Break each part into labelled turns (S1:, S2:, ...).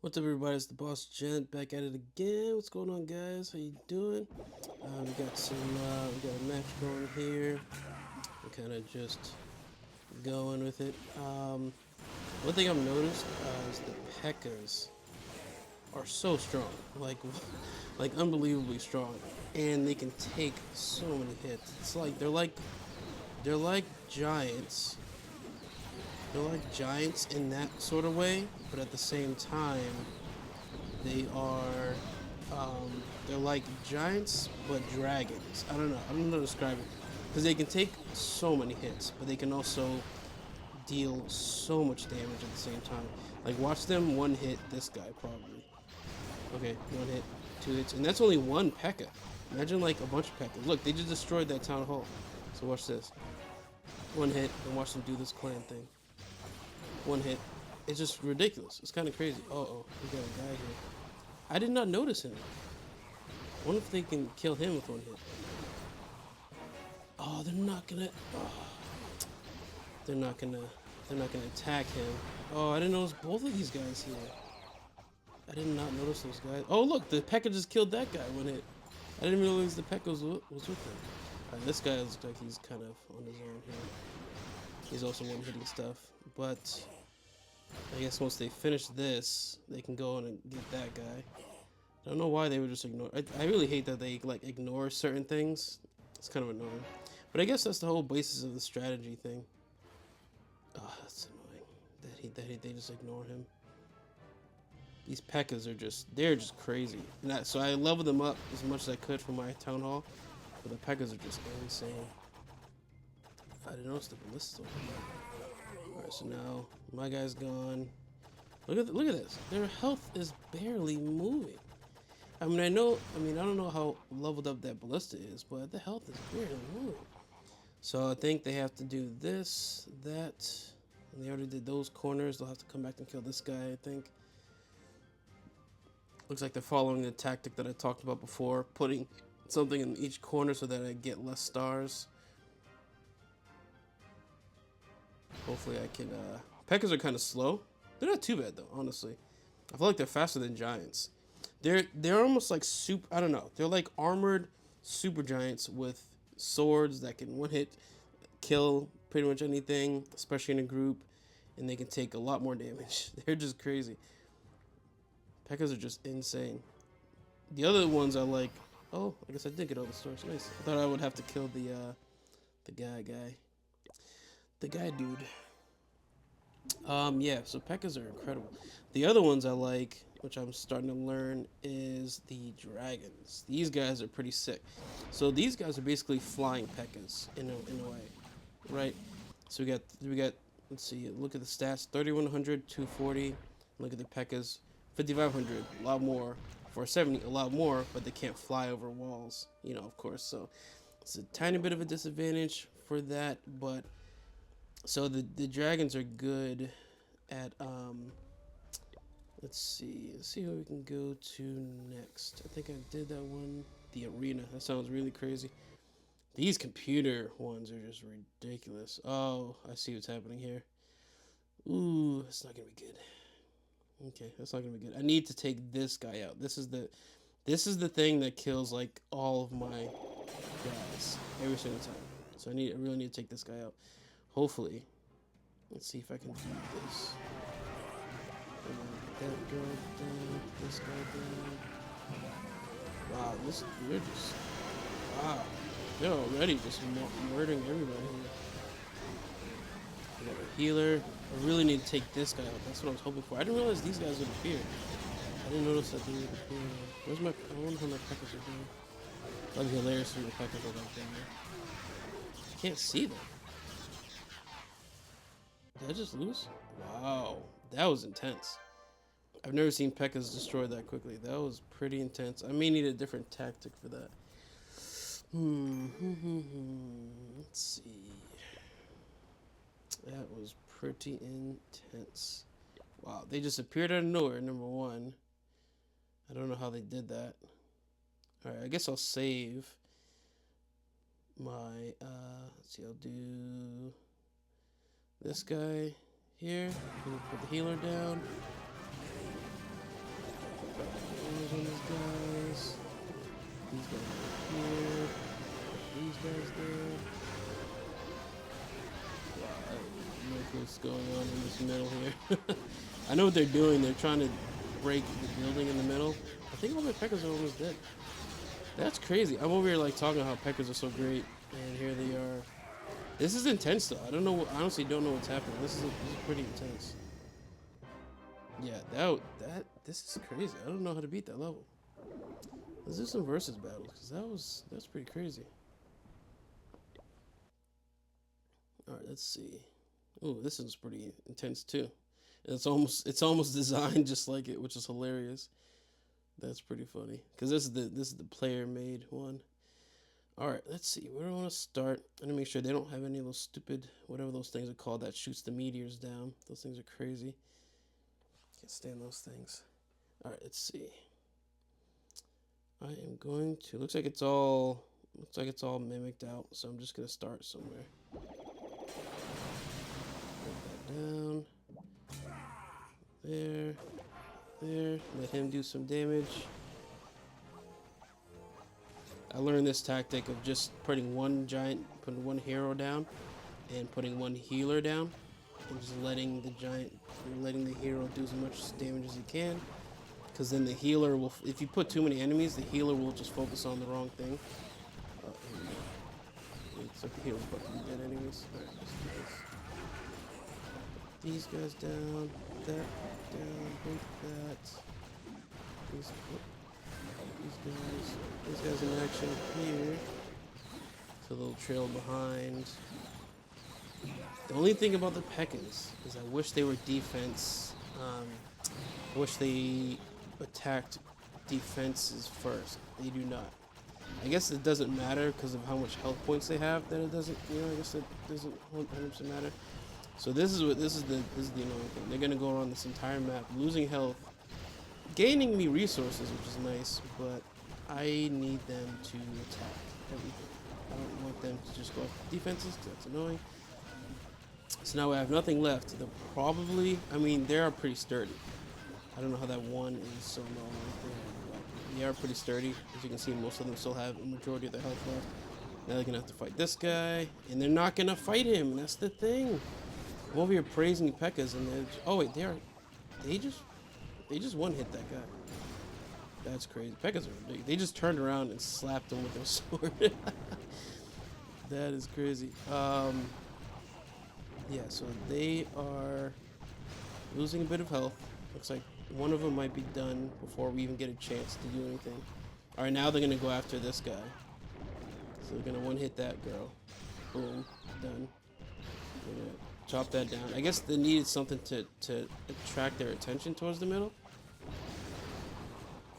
S1: What's up, everybody? It's the Boss Gent back at it again. What's going on, guys? How you doing? We got a match going here. We're kind of just going with it. One thing I've noticed is the P.E.K.K.A.s are so strong, like unbelievably strong, and they can take so many hits. It's like they're like giants. They're like giants in that sort of way, but at the same time, They are, they're like giants but dragons. I don't know how to describe it, because they can take so many hits, but they can also deal so much damage at the same time. Like watch them one hit this guy probably. Okay, one hit, two hits, and that's only one P.E.K.K.A. Imagine like a bunch of P.E.K.K.A. Look, they just destroyed that town hall. So watch this. One hit, and watch them do this clan thing. One hit. It's just ridiculous. It's kind of crazy. Oh, we got a guy here. I did not notice him. I wonder if they can kill him with one hit. Oh, they're not gonna. Oh, they're not gonna. They're not gonna attack him. Oh, I didn't notice both of these guys here. I did not notice those guys. Oh, look, the P.E.K.K.A. just killed that guy when it. I didn't realize the P.E.K.K.A. was with him. This guy looks like he's kind of on his own here. He's also one hitting stuff, but I guess once they finish this, they can go on and get that guy. I don't know why they would just ignore. I really hate that they like ignore certain things. It's kind of annoying. But I guess that's the whole basis of the strategy thing. Oh, that's annoying. They just ignore him. These P.E.K.K.A.s are they're just crazy. So I leveled them up as much as I could for my town hall. But the P.E.K.K.A.s are just insane. I didn't notice the ballistics over here. Alright, so now my guy's gone. Look at this. Their health is barely moving. I mean, I don't know how leveled up that ballista is, but the health is barely moving. So I think they have to do this, that, and they already did those corners. They'll have to come back and kill this guy, I think. Looks like they're following the tactic that I talked about before, putting something in each corner so that I get less stars. Hopefully I can, P.E.K.K.A.s are kind of slow. They're not too bad though, honestly. I feel like they're faster than giants. They're almost like super. I don't know. They're like armored super giants with swords that can one hit kill pretty much anything, especially in a group, and they can take a lot more damage. They're just crazy. P.E.K.K.A.s are just insane. The other ones are like, oh, I guess I did get all the stars. Nice. I thought I would have to kill the guy dude. Yeah, so P.E.K.K.A.s are incredible. The other ones I like, which I'm starting to learn, is the dragons. These guys are pretty sick. So these guys are basically flying P.E.K.K.A.s in a way, right? So we got let's see, look at the stats: 3100, 240. Look at the P.E.K.K.A.s, 5500, a lot more. 470, a lot more, but they can't fly over walls, of course. So it's a tiny bit of a disadvantage for that, but so the dragons are good at let's see what we can go to next. I think I did that one. The arena. That sounds really crazy. These computer ones are just ridiculous. Oh, I see what's happening here. Ooh, that's not gonna be good. Okay, that's not gonna be good. I need to take this guy out. This is the thing that kills like all of my guys every single time. So I really need to take this guy out. Hopefully. Let's see if I can do this. Get that guy down, this guy down. Wow, they're just, wow. They're already just murdering everybody here. We got a healer. I really need to take this guy out. That's what I was hoping for. I didn't realize these guys would appear. I didn't notice that they would appear. Where's my, I wonder how my P.E.K.K.A.s are doing. That'd be hilarious if my P.E.K.K.A.s are like down there. I can't see them. Did I just lose? Wow, that was intense. I've never seen P.E.K.K.A.s destroyed that quickly. That was pretty intense. I may need a different tactic for that. Let's see. That was pretty intense. Wow, they just appeared out of nowhere, number one. I don't know how they did that. Alright, I guess I'll save my, let's see, I'll do this guy here. Put the healer down. this middle here. I know what they're doing. They're trying to break the building in the middle. I think all my Pekkas are almost dead. That's crazy. I'm over here like talking about how Pekkas are so great, and here they are. This is intense though. I don't know. Honestly, don't know what's happening. This is pretty intense. Yeah, this is crazy. I don't know how to beat that level. Let's do some versus battles because that's pretty crazy. All right, let's see. Oh, this one's pretty intense too. It's almost designed just like it, which is hilarious. That's pretty funny because this is the player made one. All right, let's see. Where do I want to start? I want to make sure they don't have any of those stupid whatever those things are called that shoots the meteors down. Those things are crazy. Can't stand those things. All right, let's see. I am going to. Looks like it's all mimicked out. So I'm just gonna start somewhere. Put that down. There. Let him do some damage. I learned this tactic of just putting one hero down, and putting one healer down, and just letting the hero do as much damage as he can. Because then the healer will, if you put too many enemies, the healer will just focus on the wrong thing. So the healer's about to be dead anyways. Alright, let's do this. These guys down, that down, break that. These guys in action here. It's a little trail behind. The only thing about the Pekkas is I wish they were defense. I wish they attacked defenses first. They do not. I guess it doesn't matter because of how much health points they have. That it doesn't. I guess it doesn't 100% matter. So this is the annoying thing. They're gonna go around this entire map, losing health, gaining me resources, which is nice, but I need them to attack everything. I don't want them to just go off defenses because that's annoying. So now I have nothing left. They'll probably, they are pretty sturdy. I don't know how that one is so low right there, but they are pretty sturdy. As you can see, most of them still have a majority of their health left. Now they're gonna have to fight this guy, and they're not gonna fight him. That's the thing. I'm over here praising Pekkas, and they're oh wait, they just one hit that guy. That's crazy. Pekkas are big. They just turned around and slapped him with their sword. That is crazy. Yeah, so they are losing a bit of health. Looks like one of them might be done before we even get a chance to do anything. All right, now they're gonna go after this guy. So they're gonna one hit that girl. Boom, done. They're gonna chop that down. I guess they needed something to attract their attention towards the middle.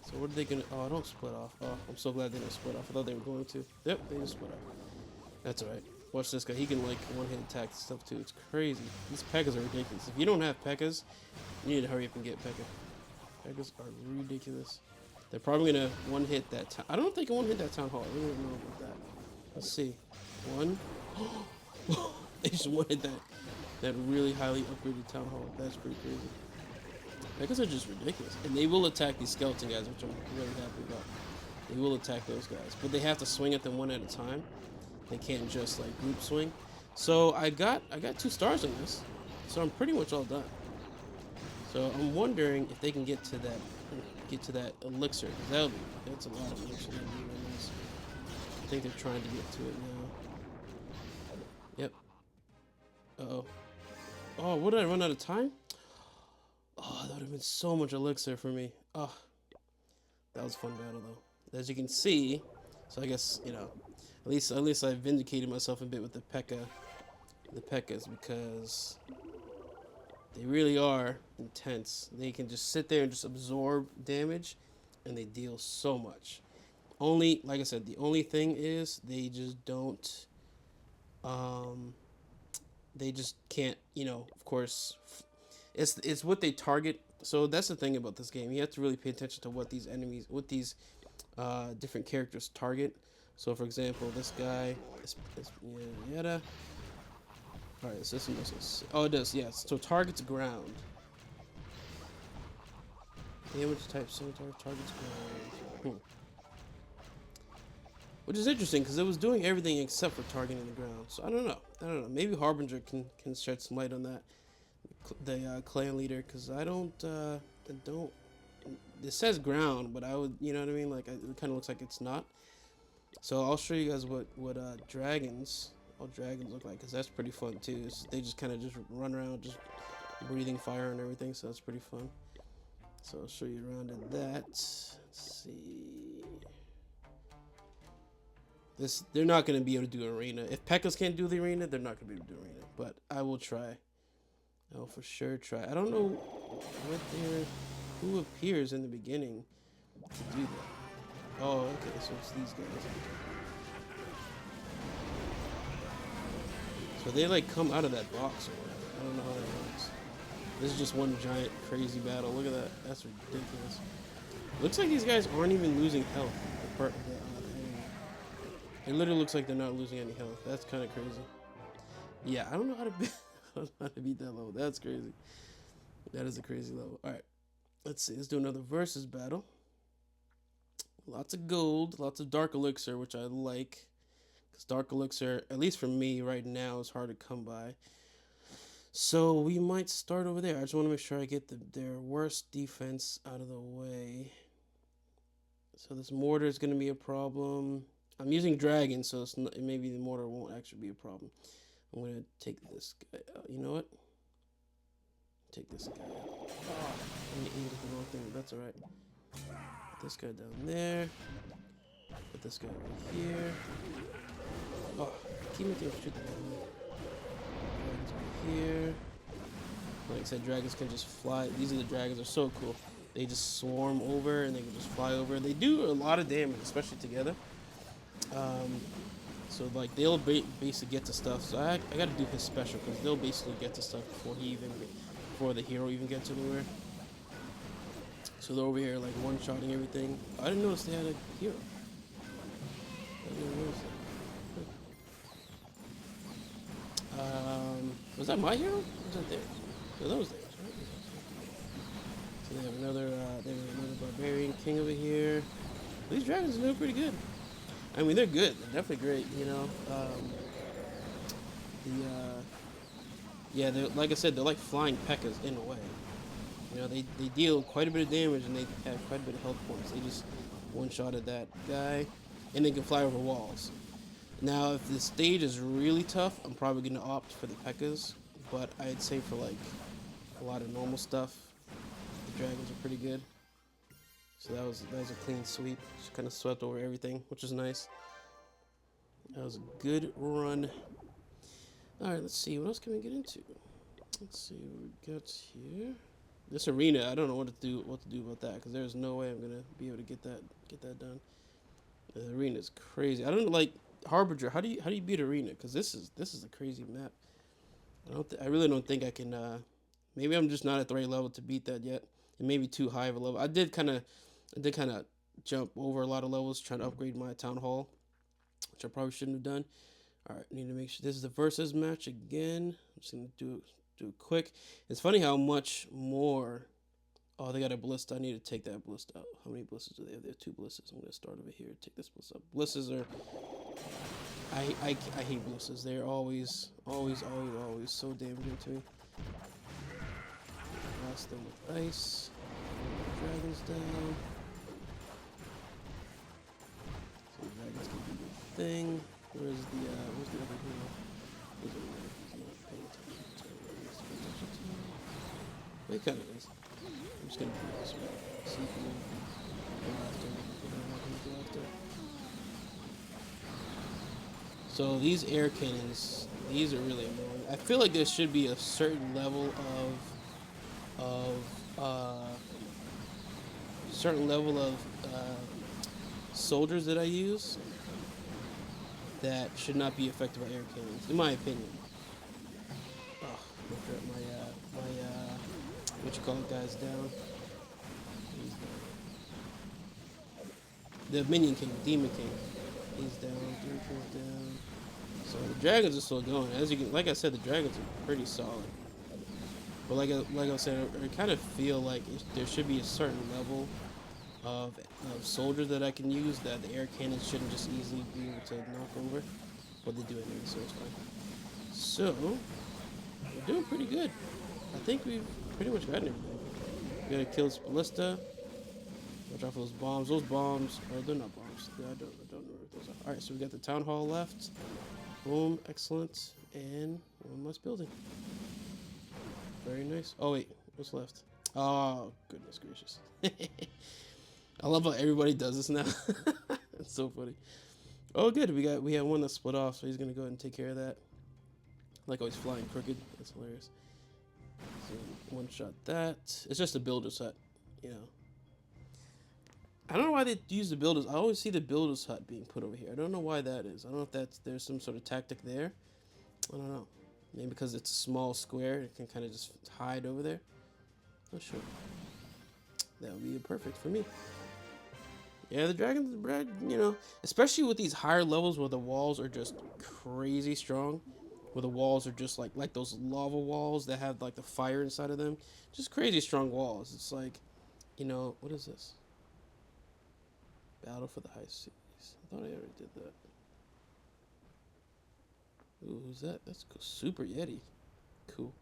S1: So what are they gonna? Oh, don't split off. Oh, I'm so glad they didn't split off. I thought they were going to. Yep, they just split off. That's alright. Watch this guy. He can like one-hit attack stuff too. It's crazy. These Pekkas are ridiculous. If you don't have Pekkas, you need to hurry up and get Pekka. Pekkas are ridiculous. They're probably gonna one-hit that town. I don't think I one-hit that town hall. I really don't know about that. Let's see. One. They just one-hit that really highly upgraded town hall. That's pretty crazy. Pekkas are just ridiculous, and they will attack these skeleton guys, which I'm really happy about. They will attack those guys, but they have to swing at them one at a time. They can't just like group swing. So I got 2 stars on this, so I'm pretty much all done. So I'm wondering if they can get to that elixir, because that's a lot of elixir. That'd be really nice. I think they're trying to get to it now. Yep. Uh-oh. Oh, what did I run out of time? Oh, that would have been so much elixir for me. Oh, that was a fun battle though. As you can see, so I guess at least I vindicated myself a bit with the Pekkas, because they really are intense. They can just sit there and just absorb damage, and they deal so much. Only, like I said, the only thing is they just don't. They just can't. Of course. It's what they target. So that's the thing about this game. You have to really pay attention to what these different characters target. So for example, this guy yada. All right, so this one also. Oh, it does. Yes. So targets ground. Damage type scimitar targets ground. Which is interesting because it was doing everything except for targeting the ground. So I don't know. Maybe Harbinger can shed some light on that. the clan leader, because I don't. It says ground, but I would, you know what I mean? Like, it kind of looks like it's not. So I'll show you guys what dragons, all dragons look like, because that's pretty fun too. They just kind of just run around, just breathing fire and everything. So that's pretty fun. So I'll show you around in that. Let's see. They're not going to be able to do arena. If P.E.K.K.A.s can't do the arena, they're not going to be able to do arena. But I will try. I will for sure try. I don't know who appears in the beginning to do that. Oh, okay, so it's these guys. So they like come out of that box or whatever. I don't know how that works. This is just one giant crazy battle. Look at that. That's ridiculous. Looks like these guys aren't even losing health. It literally looks like they're not losing any health. That's kind of crazy. Yeah, I don't know how to beat, I don't know how to beat that level. That's crazy. That is a crazy level. All right, let's see. Let's do another versus battle. Lots of gold, lots of dark elixir, which I like. Because dark elixir, at least for me right now, is hard to come by. So we might start over there. I just want to make sure I get their worst defense out of the way. So this mortar is going to be a problem. I'm using dragon, so it's not, maybe the mortar won't actually be a problem. I'm going to take this guy out. You know what? Take this guy out. Oh, I aimed at the wrong thing. That's alright. Put this guy down there. Put this guy over here. Oh, keep making him shoot the guy. Dragons over here. Like I said, dragons can just fly. These are the dragons. They're so cool. They just swarm over and they can just fly over. They do a lot of damage, especially together. So like they'll basically get to stuff. So I got to do his special because they'll basically get to stuff before the hero even gets anywhere. So they're over here like one-shotting everything. I didn't notice they had a hero. I didn't notice that. Was that my hero? Or was that theirs? No, that was theirs, right? So they have another barbarian king over here. These dragons are doing pretty good. I mean, they're good. They're definitely great, you know. Yeah, like I said, they're like flying P.E.K.K.A.s in a way. You know, they deal quite a bit of damage and they have quite a bit of health points. They just one-shotted that guy, and they can fly over walls. Now, if the stage is really tough, I'm probably going to opt for the P.E.K.K.A.s, but I'd say for like a lot of normal stuff, the dragons are pretty good. So that was a clean sweep. Just kind of swept over everything, which is nice. That was a good run. All right, let's see. What else can we get into? Let's see what we got here. This arena, I don't know what to do about that because there's no way I'm gonna be able to get that done. The arena is crazy. I don't like Harbinger. How do you beat arena? Because this is a crazy map. I really don't think I can. Maybe I'm just not at the right level to beat that yet. It may be too high of a level. I did kind of jump over a lot of levels trying to upgrade my town hall, which I probably shouldn't have done. All right, need to make sure this is the versus match again. I'm just gonna do it quick. It's funny how much more. Oh, they got a ballista. I need to take that ballista out. How many ballistas do they have? They have 2 ballistas. I'm gonna start over here. Take this ballista. Ballistas are. I hate ballistas. They're always so damaging to me. Blast them with ice. Dragons down. So the dragons can do their thing. Where's the other hero? He's not paying attention to me. He kind of is. I'm just gonna do this way. See if we can go after. So these air cannons, these are really annoying. I feel like there should be a certain level of soldiers that I use that should not be affected by air cannons, in my opinion. Oh, my what you call it, guys, down. He's down. The minion king, demon king, he's down. Demon king's down. So the dragons are still going. As you can, like I said, the dragons are pretty solid. But like I was saying, I kind of feel like there should be a certain level of soldiers that I can use that the air cannons shouldn't just easily be able to knock over. But they do anyway, so it's fine. So we're doing pretty good. I think we've pretty much gotten everything. We gotta kill this ballista. Watch out for those bombs. Those bombs, or they're not bombs. I don't know what those are. Alright, so we got the town hall left. Boom, excellent. And one less building. Very nice. Oh wait, what's left? Oh, goodness gracious. I love how everybody does this now. It's so funny. Oh good, we have one that split off, so he's gonna go ahead and take care of that. Like always flying crooked. That's hilarious. So one shot that. It's just a builder's hut, you know. I don't know why they use the builders. I always see the builder's hut being put over here. I don't know why that is. I don't know if there's some sort of tactic there. I don't know. Maybe because it's a small square, it can kind of just hide over there. Not sure. That would be perfect for me. Yeah, the dragons, you know, especially with these higher levels where the walls are just crazy strong, where the walls are just like those lava walls that have like the fire inside of them, just crazy strong walls. It's like, you know, what is this? Battle for the High Seas. I thought I already did that. Ooh, who's that? That's cool. Super Yeti. Cool.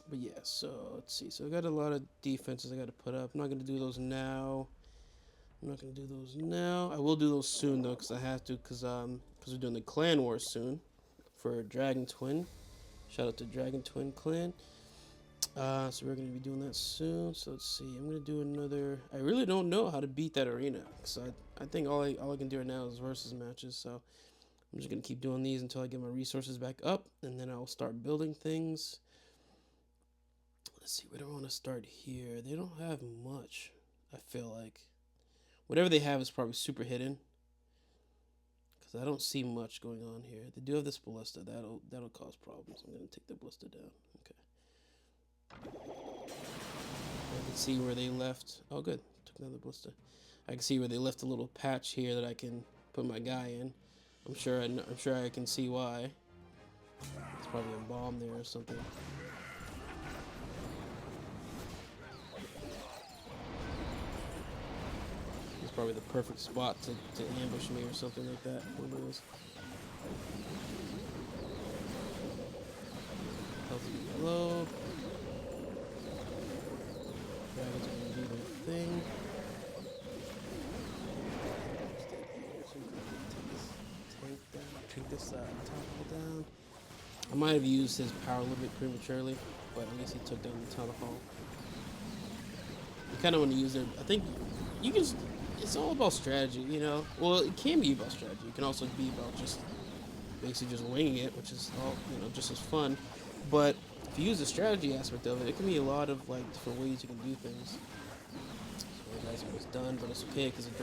S1: But yeah, so let's see. So I got a lot of defenses I got to put up. I'm not going to do those now. I will do those soon though, because I have to, because we're doing the clan wars soon for Dragon Twin. Shout out to Dragon Twin clan. So we're going to be doing that soon. So let's see. I'm going to do another. I really don't know how to beat that arena, because I think all I can do right now is versus matches. So I'm just going to keep doing these until I get my resources back up, and then I'll start building things. Let's see, where do I want to start here? They don't have much, I feel like. Whatever they have is probably super hidden, because I don't see much going on here. They do have this ballista. That'll cause problems. I'm going to take the ballista down. Okay. I can see where they left. Oh, good. Took down the ballista. I can see where they left a little patch here that I can put my guy in. I'm sure I can see why. It's probably a bomb there or something. Probably the perfect spot to ambush me or something like that. Whatever it is. Health is low. Dragons are gonna do their thing. Take this town hall down. I might have used his power a little bit prematurely, but at least he took down the town hall. You kind of want to use it. I think you can. It's all about strategy, you know. Well, it can be about strategy. It can also be about just basically just winging it, which is all, you know, just as fun. But if you use the strategy aspect of it, it can be a lot of like different ways you can do things. So the guys are almost done, but it's okay because the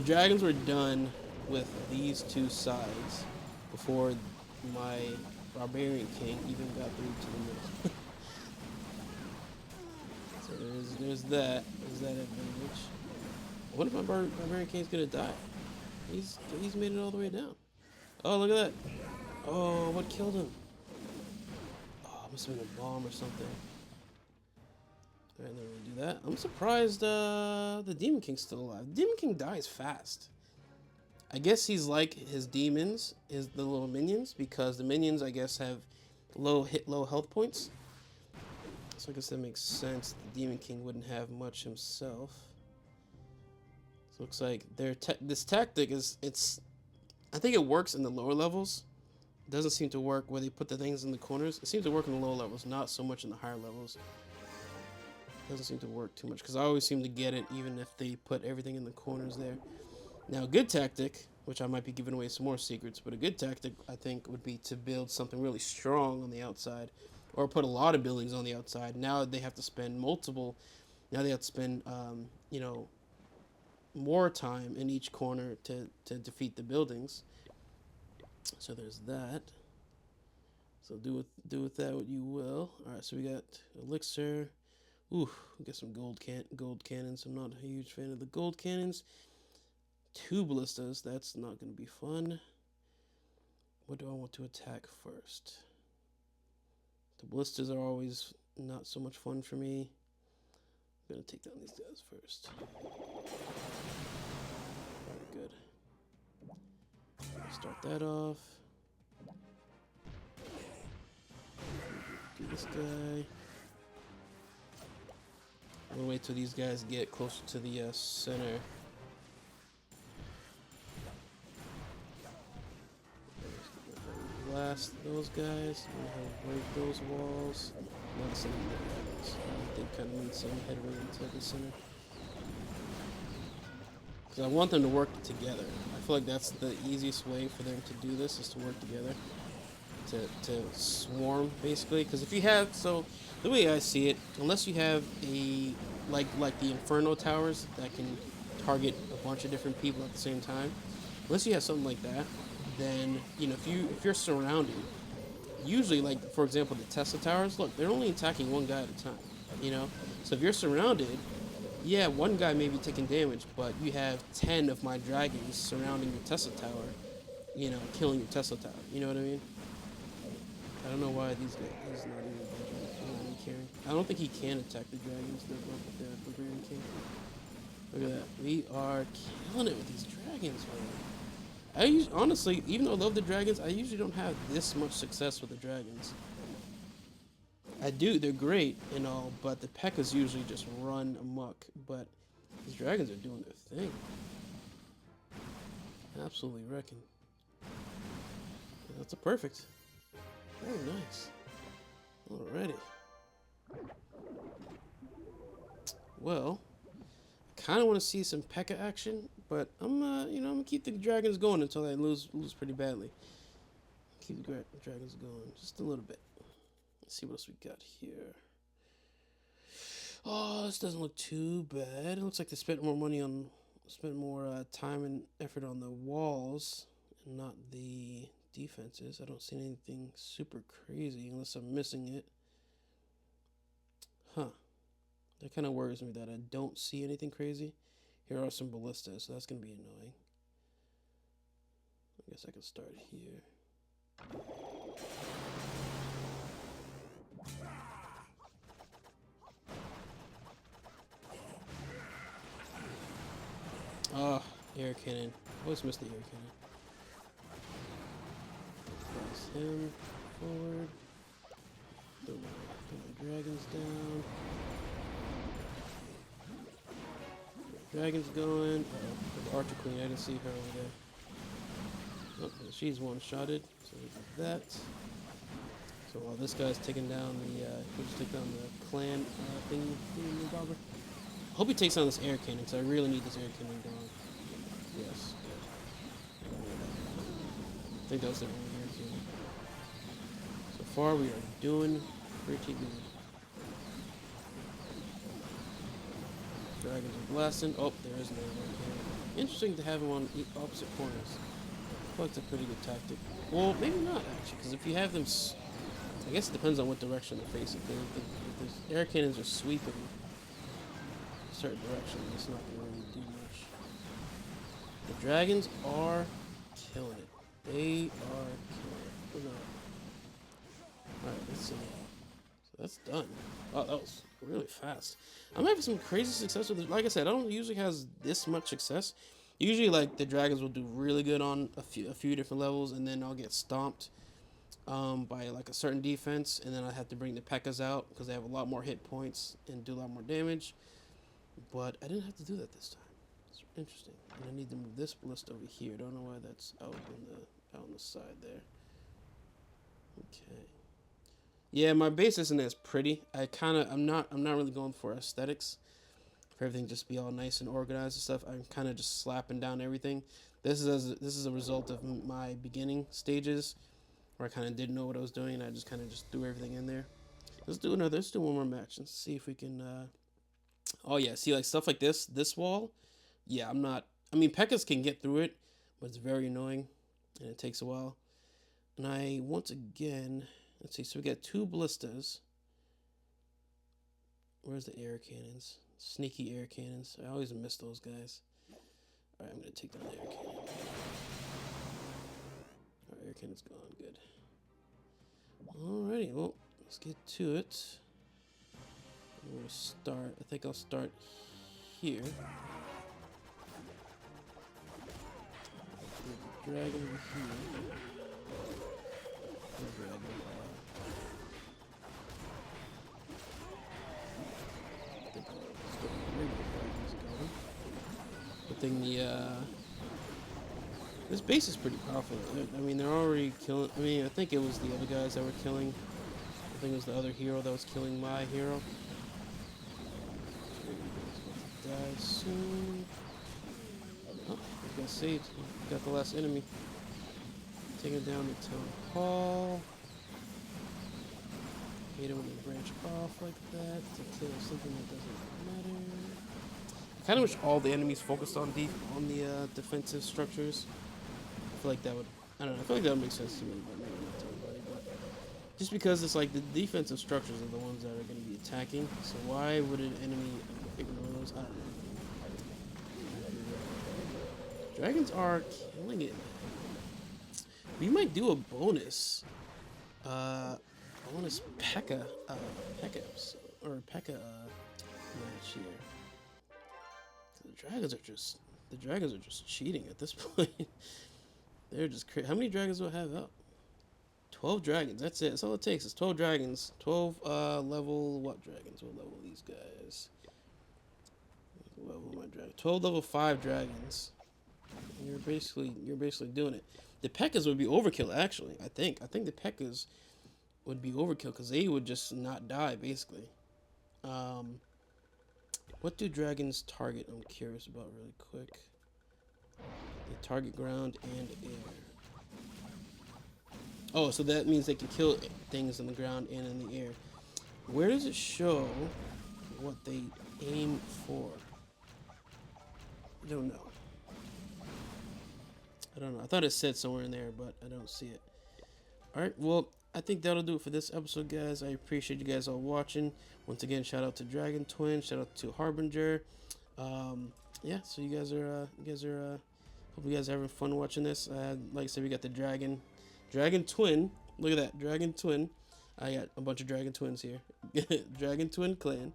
S1: dragons were done with these two sides before my barbarian king even got through to the middle. So there's that advantage. What if my barbarian king's gonna die? He's made it all the way down. Oh, look at that. Oh, what killed him? Oh, it must have been a bomb or something. Alright, then we'll do that. I'm surprised the Demon King's still alive. Demon King dies fast. I guess he's like his demons, the little minions, because the minions I guess have low health points. So I guess that makes sense. The Demon King wouldn't have much himself. So it looks like this tactic is I think it works in the lower levels. It doesn't seem to work where they put the things in the corners. It seems to work in the lower levels, not so much in the higher levels. It doesn't seem to work too much because I always seem to get it even if they put everything in the corners there. Now a good tactic, which I might be giving away some more secrets, but a good tactic I think would be to build something really strong on the outside. Or put a lot of buildings on the outside. Now they have to spend you know, more time in each corner to defeat the buildings. So there's that. So do with that what you will. All right, so we got elixir. Ooh, we got some gold cannons. I'm not a huge fan of the gold cannons. 2 ballistas. That's not going to be fun. What do I want to attack first? The ballistas are always not so much fun for me. I'm going to take down these guys first. Very good. Start that off. this guy. We'll wait till these guys get closer to the center. Blast those guys. Break those walls. Not sending dragons. They kind of need some headway into the center. Because I want them to work together. I feel like that's the easiest way for them to do this, is to work together. To swarm, basically. Because if you have, so the way I see it, unless you have a like the Inferno towers that can target a bunch of different people at the same time, unless you have something like that, then you know if you're surrounded, usually, like for example the Tesla towers, look, they're only attacking one guy at a time, you know. So if you're surrounded, yeah, one guy may be taking damage, but you have 10 of my dragons surrounding your Tesla tower, you know, killing your Tesla tower. You know what I mean? I don't know why he's not even caring. I don't think he can attack the dragons, the Grand King. Look at that. We are killing it with these dragons, man. Honestly, even though I love the dragons, I usually don't have this much success with the dragons. I do, they're great and all, but the P.E.K.K.A.s usually just run amok. But these dragons are doing their thing. Absolutely wrecking. That's a perfect. Oh, nice. Alrighty. Well, I kind of want to see some P.E.K.K.A. action, but I'm gonna keep the dragons going until I lose pretty badly. Keep the dragons going just a little bit. Let's see what else we got here. Oh, this doesn't look too bad. It looks like they spent more time and effort on the walls and not the defenses. I don't see anything super crazy unless I'm missing it. Huh. That kind of worries me that I don't see anything crazy. Here are some ballistas, so that's going to be annoying. I guess I can start here. Ah, air cannon. Always miss the air cannon. Press him forward. Throw my dragons down. Dragon's going. The Archer Queen, I didn't see her over there. Oh, she's one-shotted, so we did that. So while this guy's taking down the clan thingy bobber. I hope he takes down this air cannon, because I really need this air cannon going. Yes. I think that was the only air cannon. So far, we are doing pretty good. Dragons are blasting. Oh, there is no air cannon. Interesting to have him on opposite corners. I feel like it's a pretty good tactic. Well, maybe not, actually, because if you have them... I guess it depends on what direction they're facing. If the air cannons are sweeping a certain direction, it's not going to really do much. The dragons are killing it. They are killing it. Alright, let's see. So that's done. Oh, that was really fast. I'm having some crazy success with it. Like I said, I don't usually have this much success. Usually, like, the dragons will do really good on a few different levels, and then I'll get stomped by like a certain defense, and then I have to bring the P.E.K.K.A.s out because they have a lot more hit points and do a lot more damage. But I didn't have to do that this time. It's interesting. And I need to move this ballista over here. Don't know why that's out on the side there. Okay. Yeah, my base isn't as pretty. I'm not really going for aesthetics. For everything just be all nice and organized and stuff. I'm kind of just slapping down everything. This is a result of my beginning stages, where I kind of didn't know what I was doing, and I just kind of threw everything in there. Let's do one more match and see if we can. Oh yeah, see, like stuff like this wall. Yeah, I'm not. I mean, P.E.K.K.A.s can get through it, but it's very annoying, and it takes a while. And I once again, let's see. So we got 2 ballistas. Where's the air cannons? Sneaky air cannons. I always miss those guys. All right, I'm gonna take down the air cannon. Our air cannon's gone. Good. Alrighty, well, let's get to it. I'm gonna start. I think I'll start here. The dragon over here. thing, this base is pretty powerful. I mean, they're already killing. I mean, I think it was the other guys that were killing. I think it was the other hero that was killing my hero. Die soon. Oh, we got saved. We got the last enemy. Taking down the town hall. Hate it when they branch off like that to kill something that doesn't matter. I kind of wish all the enemies focused on the defensive structures. I feel like that would, I don't know, I feel like that would make sense to me, but maybe not to everybody. But just because it's like the defensive structures are the ones that are going to be attacking, so why would an enemy ignore those? I don't know. Dragons are killing it. We might do a bonus. Bonus P.E.K.K.A. P.E.K.K.A. match here. The dragons are just cheating at this point. They're just crazy. How many dragons do I have up? 12 dragons. That's it. That's all it takes. It's 12 dragons. 12 level what dragons? What level these guys? What level my dragon? 12 level 5 dragons. You're basically doing it. The P.E.K.K.A.s would be overkill actually. I think the P.E.K.K.A.s would be overkill because they would just not die basically. What do dragons target? I'm curious about really quick. They target ground and air. Oh, so that means they can kill things on the ground and in the air. Where does it show what they aim for? I don't know. I thought it said somewhere in there, but I don't see it. Alright, well, I think that'll do it for this episode, guys. I appreciate you guys all watching. Once again, shout out to Dragon Twin, shout out to Harbinger. Yeah, so you guys are hope you guys are having fun watching this. Like I said, we got the Dragon Twin. Look at that, Dragon Twin. I got a bunch of Dragon Twins here. Dragon Twin clan,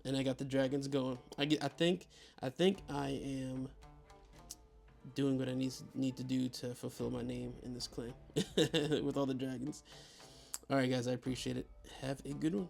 S1: and I got the dragons going. I think I am doing what I need to do to fulfill my name in this clan with all the dragons. All right, guys, I appreciate it. Have a good one.